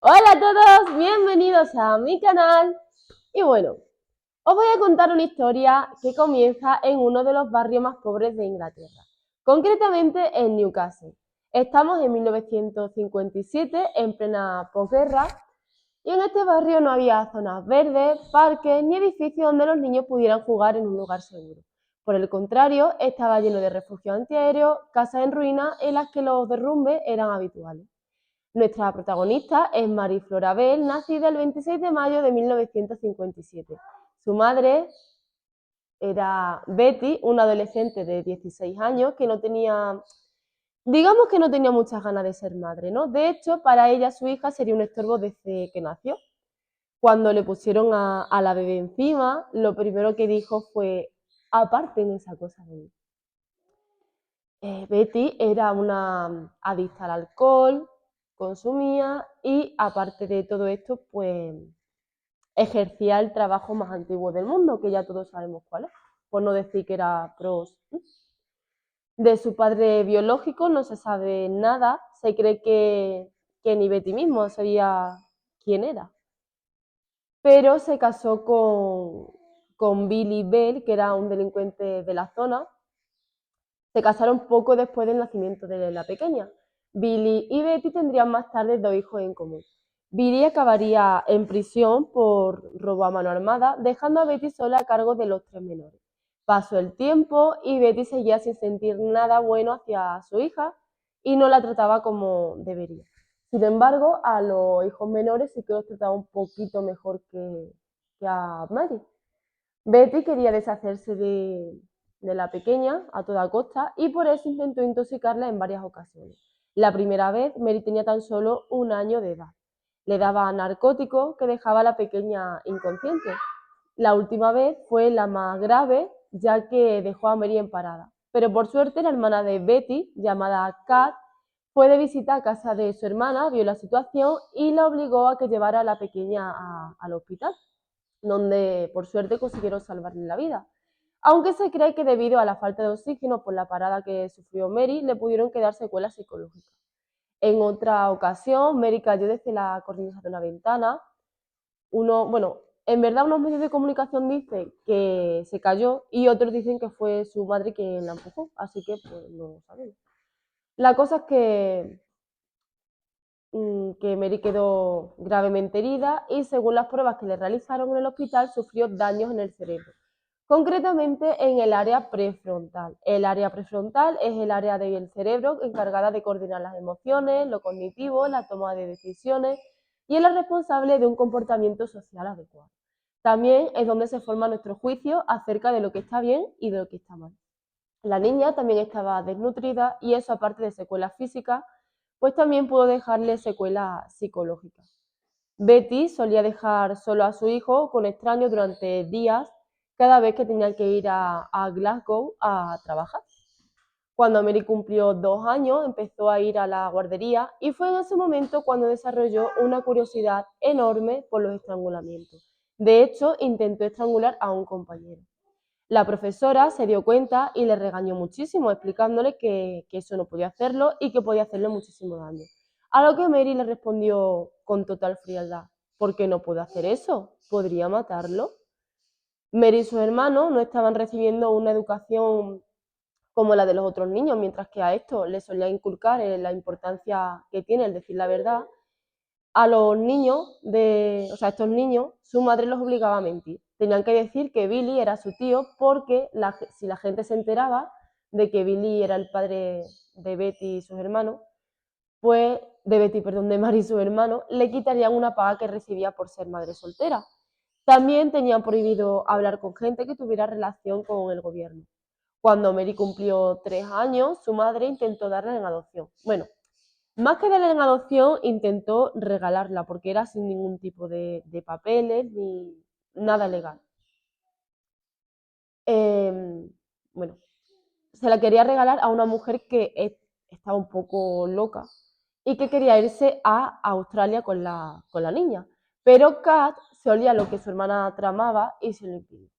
Hola a todos, bienvenidos a mi canal. Y bueno, os voy a contar una historia que comienza en uno de los barrios más pobres de Inglaterra, concretamente en Newcastle. Estamos en 1957, en plena posguerra, y en este barrio no había zonas verdes, parques ni edificios donde los niños pudieran jugar en un lugar seguro. Por el contrario, estaba lleno de refugios antiaéreos, casas en ruinas en las que los derrumbes eran habituales. Nuestra protagonista es Marie Florabel, nacida el 26 de mayo de 1957. Su madre era Betty, una adolescente de 16 años que no tenía, digamos que no tenía muchas ganas de ser madre, ¿no? De hecho, para ella su hija sería un estorbo desde que nació. Cuando le pusieron a la bebé encima, lo primero que dijo fue: aparten esa cosa de mí. Betty era una adicta al alcohol, consumía y aparte de todo esto, pues ejercía el trabajo más antiguo del mundo, que ya todos sabemos cuál es, por no decir que era prostituta. De su padre biológico no se sabe nada, se cree que ni Betty mismo sabía quién era, pero se casó con Billy Bell, que era un delincuente de la zona. Se casaron poco después del nacimiento de la pequeña. Billy y Betty tendrían más tarde dos hijos en común. Billy acabaría en prisión por robo a mano armada, dejando a Betty sola a cargo de los tres menores. Pasó el tiempo y Betty seguía sin sentir nada bueno hacia su hija y no la trataba como debería. Sin embargo, a los hijos menores sí que los trataba un poquito mejor que a Mary. Betty quería deshacerse de la pequeña a toda costa y por eso intentó intoxicarla en varias ocasiones. La primera vez, Mary tenía tan solo 1 año de edad. Le daba narcóticos que dejaba a la pequeña inconsciente. La última vez fue la más grave, ya que dejó a Mary en parada. Pero por suerte, la hermana de Betty, llamada Kat, fue de visita a casa de su hermana, vio la situación y la obligó a que llevara a la pequeña al hospital, donde por suerte consiguieron salvarle la vida. Aunque se cree que debido a la falta de oxígeno por la parada que sufrió Mary, le pudieron quedar secuelas psicológicas. En otra ocasión, Mary cayó desde la cornisa de una ventana. Bueno, en verdad unos medios de comunicación dicen que se cayó y otros dicen que fue su madre quien la empujó, así que pues no sabemos. La cosa es que Mary quedó gravemente herida y según las pruebas que le realizaron en el hospital sufrió daños en el cerebro, concretamente en el área prefrontal. El área prefrontal es el área del cerebro encargada de coordinar las emociones, lo cognitivo, la toma de decisiones y es la responsable de un comportamiento social adecuado. También es donde se forma nuestro juicio acerca de lo que está bien y de lo que está mal. La niña también estaba desnutrida y eso, aparte de secuelas físicas, pues también pudo dejarle secuelas psicológicas. Betty solía dejar solo a su hijo con extraños durante días cada vez que tenía que ir a Glasgow a trabajar. Cuando Mary cumplió 2 años, empezó a ir a la guardería y fue en ese momento cuando desarrolló una curiosidad enorme por los estrangulamientos. De hecho, intentó estrangular a un compañero. La profesora se dio cuenta y le regañó muchísimo, explicándole que eso no podía hacerlo y que podía hacerle muchísimo daño. A lo que Mary le respondió con total frialdad: ¿por qué no puedo hacer eso? ¿Podría matarlo? Mary y sus hermanos no estaban recibiendo una educación como la de los otros niños, mientras que a esto les solía inculcar la importancia que tiene el decir la verdad. A los niños, o sea, a estos niños, su madre los obligaba a mentir. Tenían que decir que Billy era su tío porque si la gente se enteraba de que Billy era el padre de Betty y sus hermanos, pues, de Betty, perdón, de Mary y sus hermanos, le quitarían una paga que recibía por ser madre soltera. También tenían prohibido hablar con gente que tuviera relación con el gobierno. Cuando Mary cumplió 3 años, su madre intentó darla en adopción. Bueno, más que darle en adopción, intentó regalarla porque era sin ningún tipo de papeles ni nada legal. Bueno, se la quería regalar a una mujer que estaba un poco loca y que quería irse a Australia con la niña. Pero Kat se olía lo que su hermana tramaba y se lo impidió.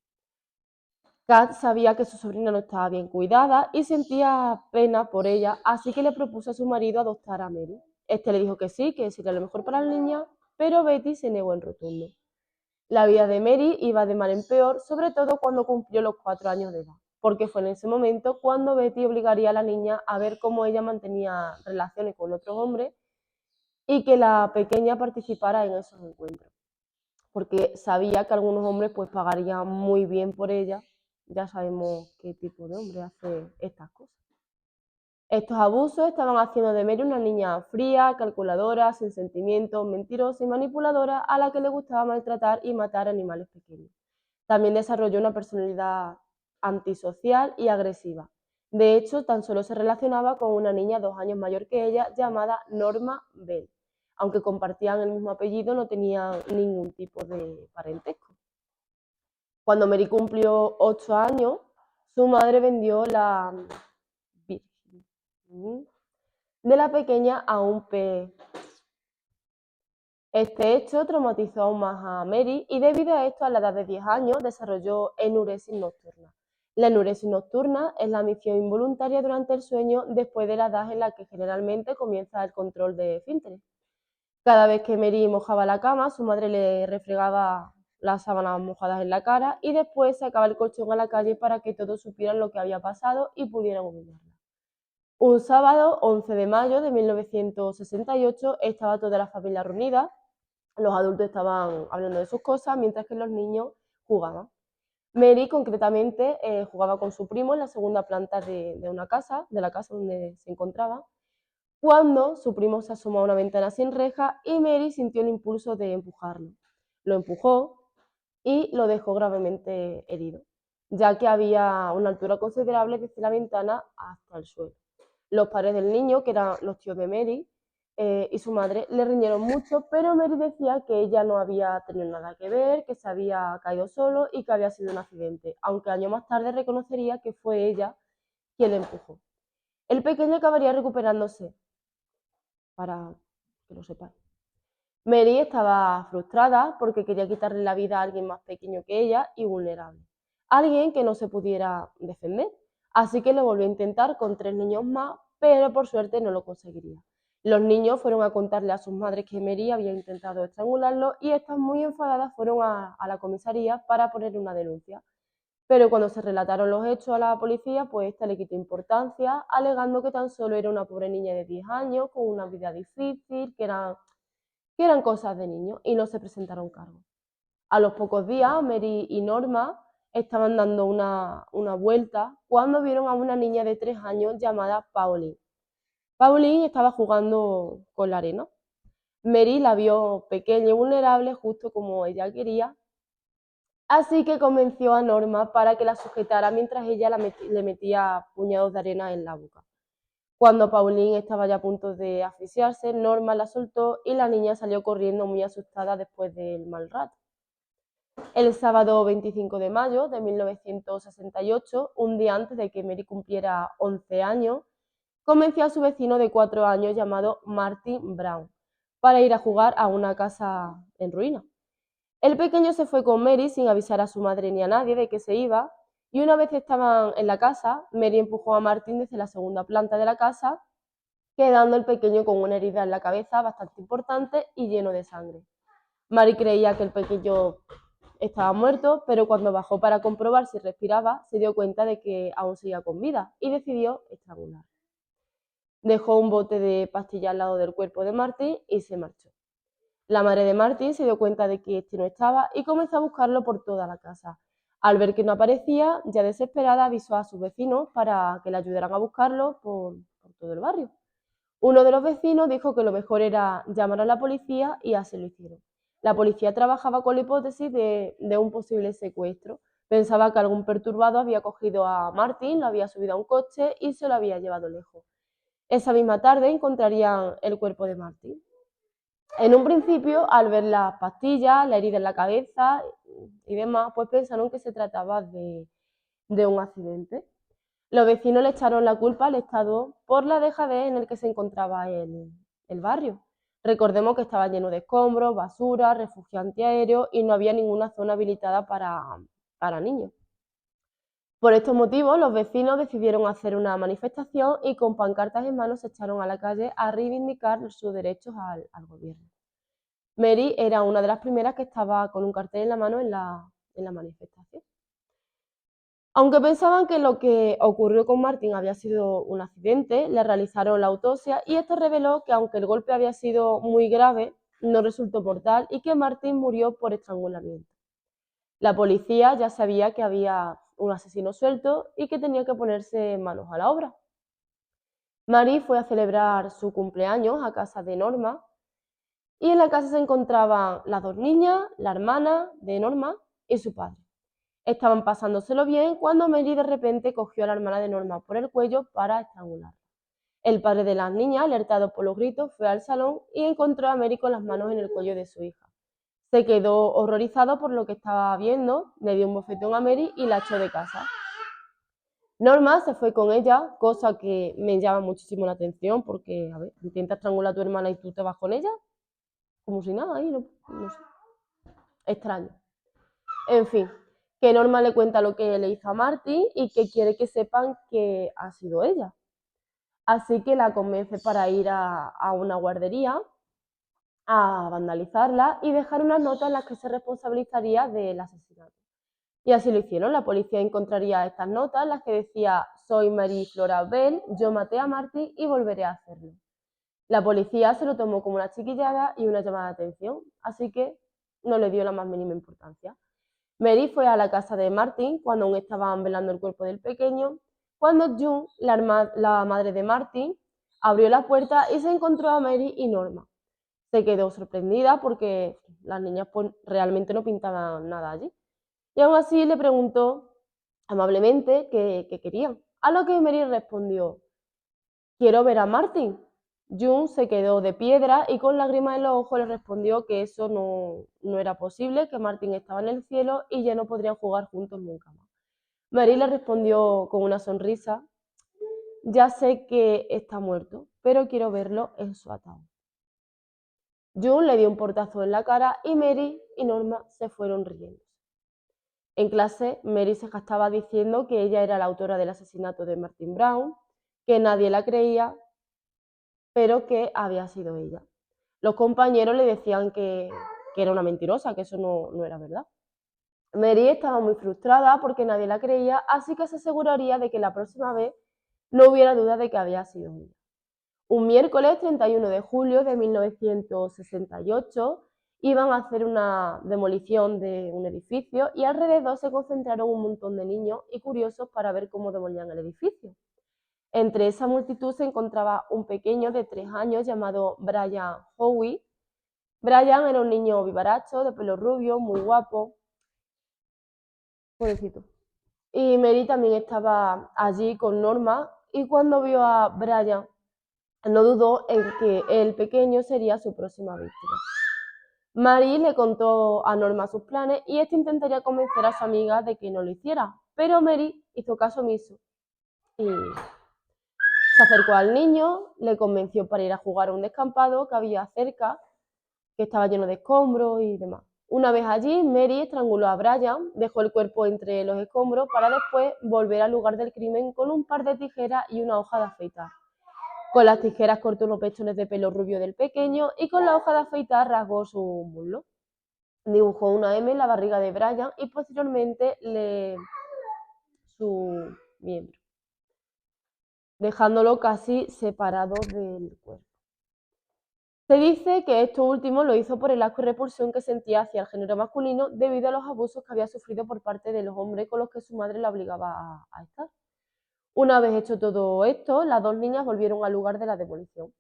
Kat sabía que su sobrina no estaba bien cuidada y sentía pena por ella, así que le propuso a su marido adoptar a Mary. Este le dijo que sí, que sería lo mejor para la niña, pero Betty se negó en rotundo. La vida de Mary iba de mal en peor, sobre todo cuando cumplió los 4 años de edad, porque fue en ese momento cuando Betty obligaría a la niña a ver cómo ella mantenía relaciones con otros hombres y que la pequeña participara en esos encuentros, porque sabía que algunos hombres pues pagarían muy bien por ella. Ya sabemos qué tipo de hombre hace estas cosas. Estos abusos estaban haciendo de Mary una niña fría, calculadora, sin sentimientos, mentirosa y manipuladora, a la que le gustaba maltratar y matar animales pequeños. También desarrolló una personalidad antisocial y agresiva. De hecho, tan solo se relacionaba con una niña 2 años mayor que ella llamada Norma Bell. Aunque compartían el mismo apellido, no tenían ningún tipo de parentesco. Cuando Mary cumplió 8 años, su madre vendió la virgen de la pequeña a un pez. Este hecho traumatizó aún más a Mary y debido a esto, a la edad de 10 años, desarrolló enuresis nocturna. La enuresis nocturna es la misión involuntaria durante el sueño después de la edad en la que generalmente comienza el control de esfínteres. Cada vez que Mary mojaba la cama, su madre le refregaba las sábanas mojadas en la cara y después sacaba el colchón a la calle para que todos supieran lo que había pasado y pudieran humillarla. Un sábado, 11 de mayo de 1968, estaba toda la familia reunida. Los adultos estaban hablando de sus cosas, mientras que los niños jugaban. Mary, concretamente, jugaba con su primo en la segunda planta de la casa donde se encontraba, cuando su primo se asomó a una ventana sin reja y Mary sintió el impulso de empujarlo. Lo empujó y lo dejó gravemente herido, ya que había una altura considerable desde la ventana hasta el suelo. Los padres del niño, que eran los tíos de Mary, y su madre, le riñeron mucho, pero Mary decía que ella no había tenido nada que ver, que se había caído solo y que había sido un accidente, aunque años más tarde reconocería que fue ella quien le empujó. El pequeño acabaría recuperándose, para que lo sepáis. Mary estaba frustrada porque quería quitarle la vida a alguien más pequeño que ella y vulnerable, alguien que no se pudiera defender, así que lo volvió a intentar con 3 niños más, pero por suerte no lo conseguiría. Los niños fueron a contarle a sus madres que Mary había intentado estrangularlo y estas, muy enfadadas, fueron a la comisaría para poner una denuncia. Pero cuando se relataron los hechos a la policía, pues esta le quitó importancia, alegando que tan solo era una pobre niña de 10 años, con una vida difícil, que eran cosas de niños, y no se presentaron cargos. A los pocos días, Mary y Norma estaban dando una vuelta cuando vieron a una niña de 3 años llamada Pauline. Pauline estaba jugando con la arena. Mary la vio pequeña y vulnerable, justo como ella quería, así que convenció a Norma para que la sujetara mientras ella le metía puñados de arena en la boca. Cuando Pauline estaba ya a punto de asfixiarse, Norma la soltó y la niña salió corriendo muy asustada después del mal rato. El sábado 25 de mayo de 1968, un día antes de que Mary cumpliera 11 años, convenció a su vecino de 4 años llamado Martin Brown para ir a jugar a una casa en ruina. El pequeño se fue con Mary sin avisar a su madre ni a nadie de que se iba, y una vez estaban en la casa, Mary empujó a Martin desde la segunda planta de la casa, quedando el pequeño con una herida en la cabeza bastante importante y lleno de sangre. Mary creía que el pequeño estaba muerto, pero cuando bajó para comprobar si respiraba, se dio cuenta de que aún seguía con vida y decidió estrangular. Dejó un bote de pastillas al lado del cuerpo de Martin y se marchó. La madre de Martin se dio cuenta de que este no estaba y comenzó a buscarlo por toda la casa. Al ver que no aparecía, ya desesperada, avisó a sus vecinos para que le ayudaran a buscarlo por todo el barrio. Uno de los vecinos dijo que lo mejor era llamar a la policía y así lo hicieron. La policía trabajaba con la hipótesis de un posible secuestro. Pensaba que algún perturbado había cogido a Martin, lo había subido a un coche y se lo había llevado lejos. Esa misma tarde encontrarían el cuerpo de Martin. En un principio, al ver las pastillas, la herida en la cabeza y demás, pues pensaron que se trataba de un accidente. Los vecinos le echaron la culpa al Estado por la dejadez en el que se encontraba el barrio. Recordemos que estaba lleno de escombros, basura, refugio antiaéreo y no había ninguna zona habilitada para niños. Por estos motivos, los vecinos decidieron hacer una manifestación y con pancartas en mano se echaron a la calle a reivindicar sus derechos al gobierno. Mary era una de las primeras que estaba con un cartel en la mano en la manifestación. Aunque pensaban que lo que ocurrió con Martin había sido un accidente, le realizaron la autopsia y esto reveló que aunque el golpe había sido muy grave, no resultó mortal y que Martin murió por estrangulamiento. La policía ya sabía que había un asesino suelto y que tenía que ponerse manos a la obra. Mary fue a celebrar su cumpleaños a casa de Norma y en la casa se encontraban las dos niñas, la hermana de Norma y su padre. Estaban pasándoselo bien cuando Mary de repente cogió a la hermana de Norma por el cuello para estrangularla. El padre de las niñas, alertado por los gritos, fue al salón y encontró a Mary con las manos en el cuello de su hija. Se quedó horrorizado por lo que estaba viendo, le dio un bofetón a Mary y la echó de casa. Norma se fue con ella, cosa que me llama muchísimo la atención porque, a ver, intenta estrangular a tu hermana y tú te vas con ella, como si nada, ahí, no sé, extraño. En fin, que Norma le cuenta lo que le hizo a Marty y que quiere que sepan que ha sido ella. Así que la convence para ir a una guardería a vandalizarla y dejar unas notas en las que se responsabilizaría del asesinato. Y así lo hicieron. La policía encontraría estas notas en las que decía: soy Marie Flora Bell, yo maté a Marty y volveré a hacerlo. La policía se lo tomó como una chiquillada y una llamada de atención, así que no le dio la más mínima importancia. Mary fue a la casa de Martin cuando aún estaban velando el cuerpo del pequeño, cuando June, la madre de Martin, abrió la puerta y se encontró a Mary y Norma. Se quedó sorprendida porque las niñas pues, realmente no pintaban nada allí. Y aún así le preguntó amablemente qué querían, a lo que Mary respondió: quiero ver a Martin. June se quedó de piedra y con lágrimas en los ojos le respondió que eso no era posible, que Martin estaba en el cielo y ya no podrían jugar juntos nunca más. Mary le respondió con una sonrisa: ya sé que está muerto, pero quiero verlo en su ataúd. June le dio un portazo en la cara y Mary y Norma se fueron riendo. En clase, Mary se jactaba diciendo que ella era la autora del asesinato de Martin Brown, que nadie la creía, pero que había sido ella. Los compañeros le decían que era una mentirosa, que eso no era verdad. Mary estaba muy frustrada porque nadie la creía, así que se aseguraría de que la próxima vez no hubiera duda de que había sido ella. Un miércoles 31 de julio de 1968 iban a hacer una demolición de un edificio y alrededor se concentraron un montón de niños y curiosos para ver cómo demolían el edificio. Entre esa multitud se encontraba un pequeño de 3 años llamado Brian Howie. Brian era un niño vivaracho, de pelo rubio, muy guapo, pobrecito. Y Mary también estaba allí con Norma y cuando vio a Brian no dudó en que el pequeño sería su próxima víctima. Mary le contó a Norma sus planes y este intentaría convencer a su amiga de que no lo hiciera, pero Mary hizo caso omiso y se acercó al niño, le convenció para ir a jugar a un descampado que había cerca, que estaba lleno de escombros y demás. Una vez allí, Mary estranguló a Brian, dejó el cuerpo entre los escombros para después volver al lugar del crimen con un par de tijeras y una hoja de afeitar. Con las tijeras cortó los pechones de pelo rubio del pequeño y con la hoja de afeitar rasgó su muslo. Dibujó una M en la barriga de Brian y posteriormente su miembro, dejándolo casi separado del cuerpo. Se dice que esto último lo hizo por el asco y repulsión que sentía hacia el género masculino debido a los abusos que había sufrido por parte de los hombres con los que su madre la obligaba a estar. Una vez hecho todo esto, las dos niñas volvieron al lugar de la demolición.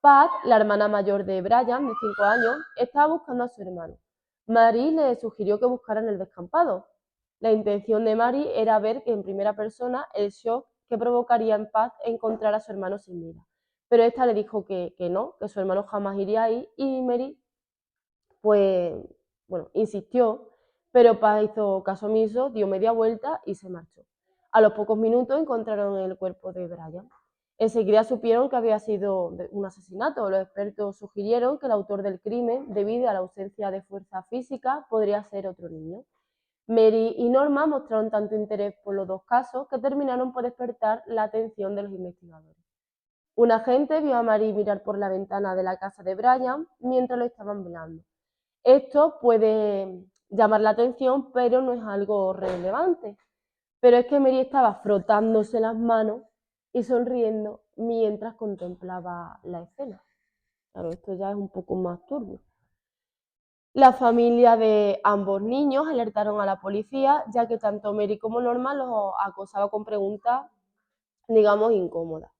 Pat, la hermana mayor de Brian, de 5 años, estaba buscando a su hermano. Mary le sugirió que buscara en el descampado. La intención de Mary era ver en primera persona el shock que provocaría en Pat encontrar a su hermano sin vida. Pero esta le dijo que no, que su hermano jamás iría ahí y Mary, pues, bueno, insistió, pero Pat hizo caso omiso, dio media vuelta y se marchó. A los pocos minutos encontraron el cuerpo de Brian. Enseguida supieron que había sido un asesinato. Los expertos sugirieron que el autor del crimen, debido a la ausencia de fuerza física, podría ser otro niño. Mary y Norma mostraron tanto interés por los dos casos que terminaron por despertar la atención de los investigadores. Un agente vio a Mary mirar por la ventana de la casa de Brian mientras lo estaban velando. Esto puede llamar la atención, pero no es algo relevante. Pero es que Mary estaba frotándose las manos y sonriendo mientras contemplaba la escena. Claro, esto ya es un poco más turbio. La familia de ambos niños alertaron a la policía, ya que tanto Mary como Norma los acosaba con preguntas, digamos, incómodas.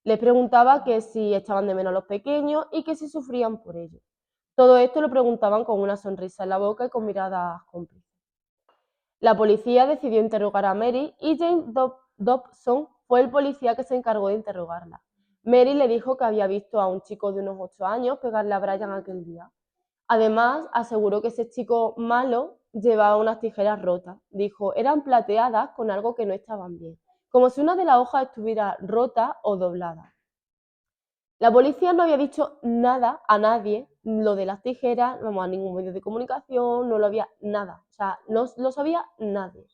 Les preguntaba que si echaban de menos a los pequeños y que si sufrían por ello. Todo esto lo preguntaban con una sonrisa en la boca y con miradas cómplices. La policía decidió interrogar a Mary y James Dobson fue el policía que se encargó de interrogarla. Mary le dijo que había visto a un chico de unos 8 años pegarle a Brian aquel día. Además, aseguró que ese chico malo llevaba unas tijeras rotas. Dijo, eran plateadas con algo que no estaban bien, como si una de las hojas estuviera rota o doblada. La policía no había dicho nada a nadie, lo de las tijeras, vamos, a ningún medio de comunicación, no lo había nada, o sea, no lo sabía nadie.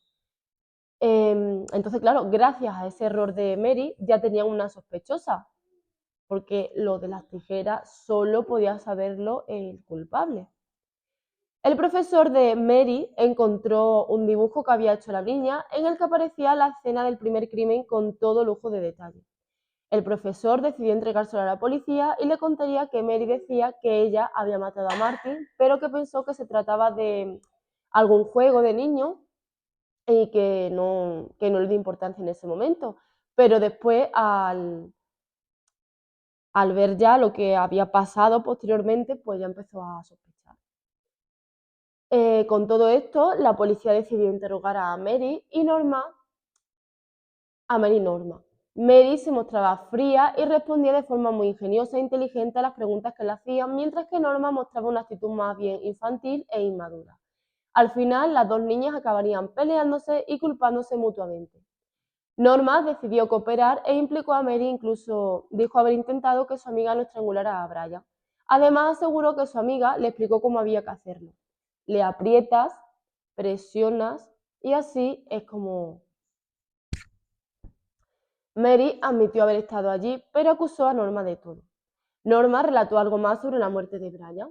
Entonces, claro, gracias a ese error de Mary ya tenían una sospechosa, porque lo de las tijeras solo podía saberlo el culpable. El profesor de Mary encontró un dibujo que había hecho la niña en el que aparecía la escena del primer crimen con todo lujo de detalle. El profesor decidió entregárselo a la policía y le contaría que Mary decía que ella había matado a Martin, pero que pensó que se trataba de algún juego de niño y que no le dio importancia en ese momento. Pero después, al ver ya lo que había pasado posteriormente, pues ya empezó a sospechar. Con todo esto, la policía decidió interrogar a Mary y Norma. Mary se mostraba fría y respondía de forma muy ingeniosa e inteligente a las preguntas que le hacían, mientras que Norma mostraba una actitud más bien infantil e inmadura. Al final, las dos niñas acabarían peleándose y culpándose mutuamente. Norma decidió cooperar e implicó a Mary, incluso dijo haber intentado que su amiga no estrangulara a Brian. Además, aseguró que su amiga le explicó cómo había que hacerlo. Le aprietas, presionas y así es como... Mary admitió haber estado allí, pero acusó a Norma de todo. Norma relató algo más sobre la muerte de Brian.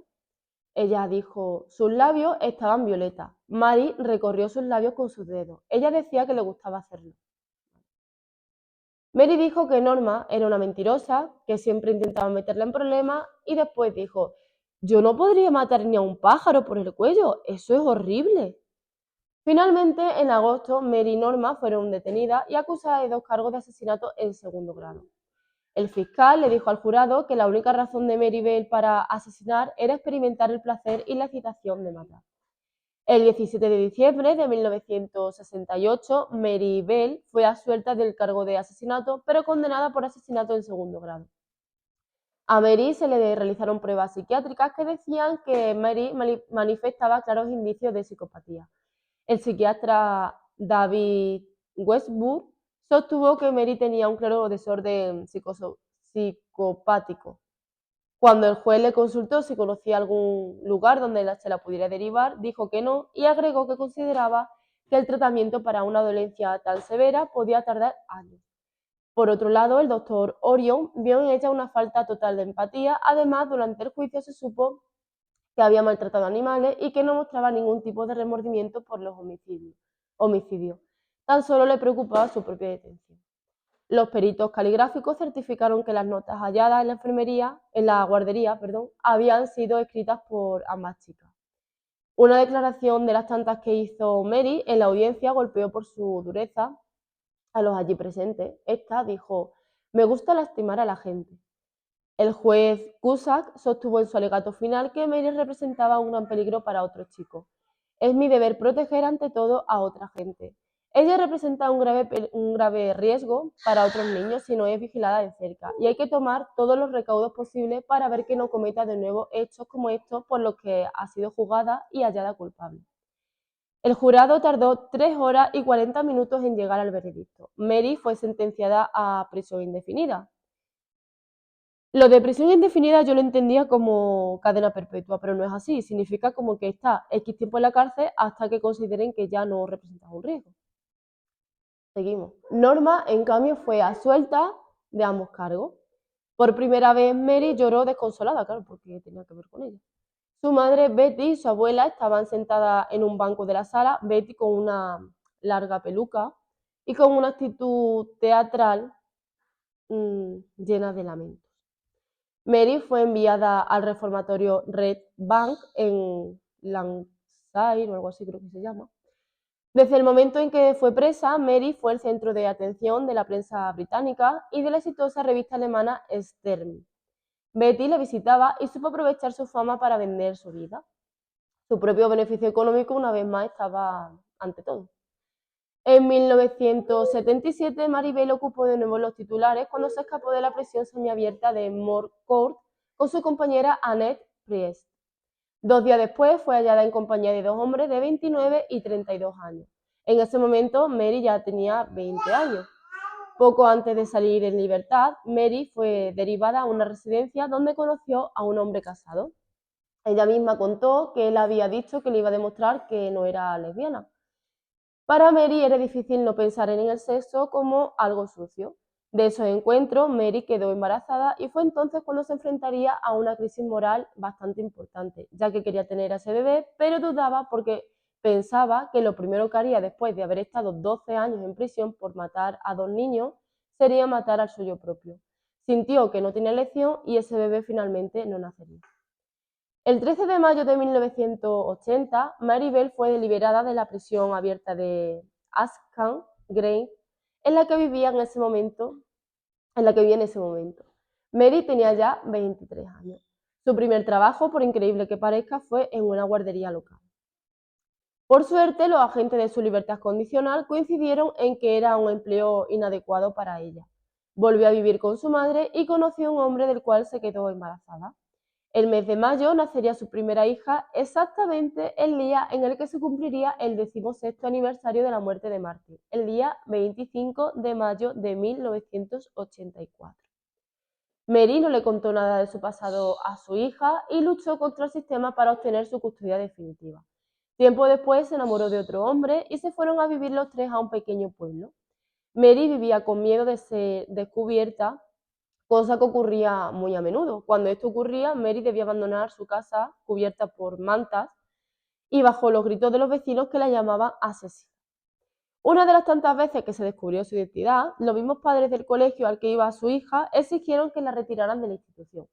Ella dijo, sus labios estaban violetas. Mary recorrió sus labios con sus dedos. Ella decía que le gustaba hacerlo. Mary dijo que Norma era una mentirosa, que siempre intentaba meterla en problemas y después dijo, yo no podría matar ni a un pájaro por el cuello, eso es horrible. Finalmente, en agosto, Mary y Norma fueron detenidas y acusadas de 2 cargos de asesinato en segundo grado. El fiscal le dijo al jurado que la única razón de Mary Bell para asesinar era experimentar el placer y la excitación de matar. El 17 de diciembre de 1968, Mary Bell fue absuelta del cargo de asesinato, pero condenada por asesinato en segundo grado. A Mary se le realizaron pruebas psiquiátricas que decían que Mary manifestaba claros indicios de psicopatía. El psiquiatra David Westbrook sostuvo que Mary tenía un claro desorden psicopático. Cuando el juez le consultó si conocía algún lugar donde se la pudiera derivar, dijo que no y agregó que consideraba que el tratamiento para una dolencia tan severa podía tardar años. Por otro lado, el doctor Orion vio en ella una falta total de empatía. Además, durante el juicio se supo que había maltratado animales y que no mostraba ningún tipo de remordimiento por los homicidios. Tan solo le preocupaba su propia detención. Los peritos caligráficos certificaron que las notas halladas en la guardería, habían sido escritas por ambas chicas. Una declaración de las tantas que hizo Mary en la audiencia golpeó por su dureza a los allí presentes. Esta dijo, me gusta lastimar a la gente. El juez Cusack sostuvo en su alegato final que Mary representaba un gran peligro para otros chicos. Es mi deber proteger ante todo a otra gente. Ella representa un grave riesgo para otros niños si no es vigilada de cerca y hay que tomar todos los recaudos posibles para ver que no cometa de nuevo hechos como estos por los que ha sido juzgada y hallada culpable. El jurado tardó 3 horas y 40 minutos en llegar al veredicto. Mary fue sentenciada a prisión indefinida. Lo de prisión indefinida yo lo entendía como cadena perpetua, pero no es así. Significa como que está X tiempo en la cárcel hasta que consideren que ya no representa un riesgo. Seguimos. Norma, en cambio, fue absuelta de ambos cargos. Por primera vez Mary lloró desconsolada, claro, porque tenía que ver con ella. Su madre Betty y su abuela estaban sentadas en un banco de la sala, Betty con una larga peluca y con una actitud teatral llena de lamentos. Mary fue enviada al reformatorio Red Bank en Lancashire o algo así creo que se llama. Desde el momento en que fue presa, Mary fue el centro de atención de la prensa británica y de la exitosa revista alemana Stern. Betty la visitaba y supo aprovechar su fama para vender su vida. Su propio beneficio económico, una vez más, estaba ante todo. En 1977, Maribel ocupó de nuevo los titulares cuando se escapó de la prisión semiabierta de Moor Court con su compañera Annette Priest. 2 días después fue hallada en compañía de 2 hombres de 29 y 32 años. En ese momento, Mary ya tenía 20 años. Poco antes de salir en libertad, Mary fue derivada a una residencia donde conoció a un hombre casado. Ella misma contó que él había dicho que le iba a demostrar que no era lesbiana. Para Mary era difícil no pensar en el sexo como algo sucio. De esos encuentros, Mary quedó embarazada y fue entonces cuando se enfrentaría a una crisis moral bastante importante, ya que quería tener a ese bebé, pero dudaba porque pensaba que lo primero que haría después de haber estado 12 años en prisión por matar a 2 niños sería matar al suyo propio. Sintió que no tenía elección y ese bebé finalmente no nacería. El 13 de mayo de 1980, Maribel fue liberada de la prisión abierta de Ashcan Grange, en la que vivía en ese momento. Mary tenía ya 23 años. Su primer trabajo, por increíble que parezca, fue en una guardería local. Por suerte, los agentes de su libertad condicional coincidieron en que era un empleo inadecuado para ella. Volvió a vivir con su madre y conoció a un hombre del cual se quedó embarazada. El mes de mayo nacería su primera hija, exactamente el día en el que se cumpliría el 16º aniversario de la muerte de Martin, el día 25 de mayo de 1984. Mary no le contó nada de su pasado a su hija y luchó contra el sistema para obtener su custodia definitiva. Tiempo después se enamoró de otro hombre y se fueron a vivir los tres a un pequeño pueblo. Mary vivía con miedo de ser descubierta, cosa que ocurría muy a menudo. Cuando esto ocurría, Mary debía abandonar su casa cubierta por mantas y bajo los gritos de los vecinos que la llamaban asesina. Una de las tantas veces que se descubrió su identidad, los mismos padres del colegio al que iba su hija exigieron que la retiraran de la institución.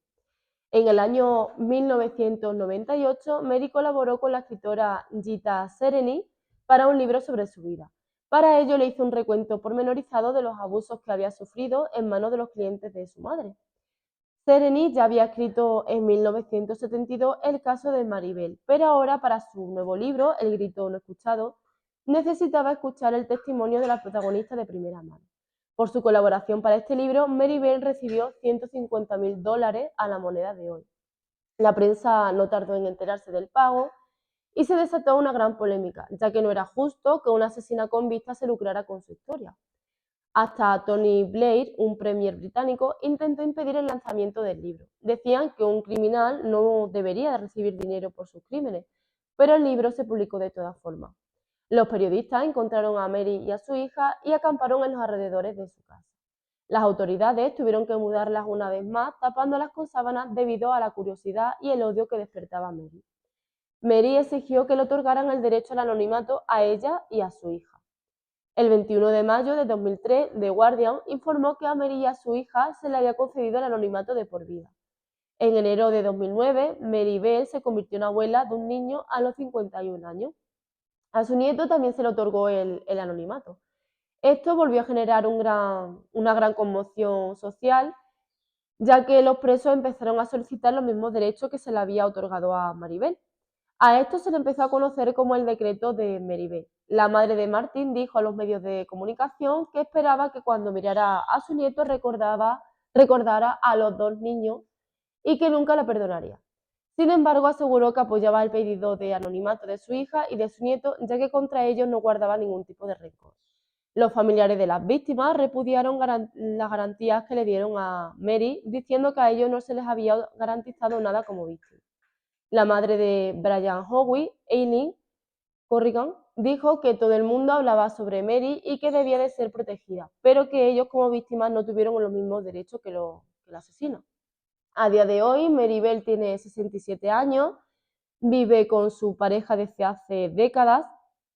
En el año 1998, Mary colaboró con la escritora Gita Sereny para un libro sobre su vida. Para ello le hizo un recuento pormenorizado de los abusos que había sufrido en manos de los clientes de su madre. Sereny ya había escrito en 1972 el caso de Maribel, pero ahora para su nuevo libro, El grito no escuchado, necesitaba escuchar el testimonio de la protagonista de primera mano. Por su colaboración para este libro, Maribel recibió $150.000 a la moneda de hoy. La prensa no tardó en enterarse del pago y se desató una gran polémica, ya que no era justo que una asesina convicta se lucrara con su historia. Hasta Tony Blair, un premier británico, intentó impedir el lanzamiento del libro. Decían que un criminal no debería de recibir dinero por sus crímenes, pero el libro se publicó de todas formas. Los periodistas encontraron a Mary y a su hija y acamparon en los alrededores de su casa. Las autoridades tuvieron que mudarlas una vez más, tapándolas con sábanas debido a la curiosidad y el odio que despertaba Mary. Mary exigió que le otorgaran el derecho al anonimato a ella y a su hija. El 21 de mayo de 2003, The Guardian informó que a Mary y a su hija se le había concedido el anonimato de por vida. En enero de 2009, Maribel se convirtió en abuela de un niño a los 51 años. A su nieto también se le otorgó el anonimato. Esto volvió a generar una gran conmoción social, ya que los presos empezaron a solicitar los mismos derechos que se le había otorgado a Maribel. A esto se le empezó a conocer como el decreto de Maribel. La madre de Martin dijo a los medios de comunicación que esperaba que cuando mirara a su nieto recordara a los 2 niños y que nunca la perdonaría. Sin embargo, aseguró que apoyaba el pedido de anonimato de su hija y de su nieto, ya que contra ellos no guardaba ningún tipo de rencor. Los familiares de las víctimas repudiaron las garantías que le dieron a Mary, diciendo que a ellos no se les había garantizado nada como víctima. La madre de Brian Howie, Eileen Corrigan, dijo que todo el mundo hablaba sobre Mary y que debía de ser protegida, pero que ellos como víctimas no tuvieron los mismos derechos que los el asesino. A día de hoy, Meribel tiene 67 años, vive con su pareja desde hace décadas,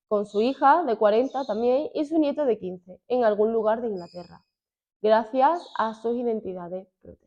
con su hija de 40 también y su nieto de 15, en algún lugar de Inglaterra, gracias a sus identidades protegidas.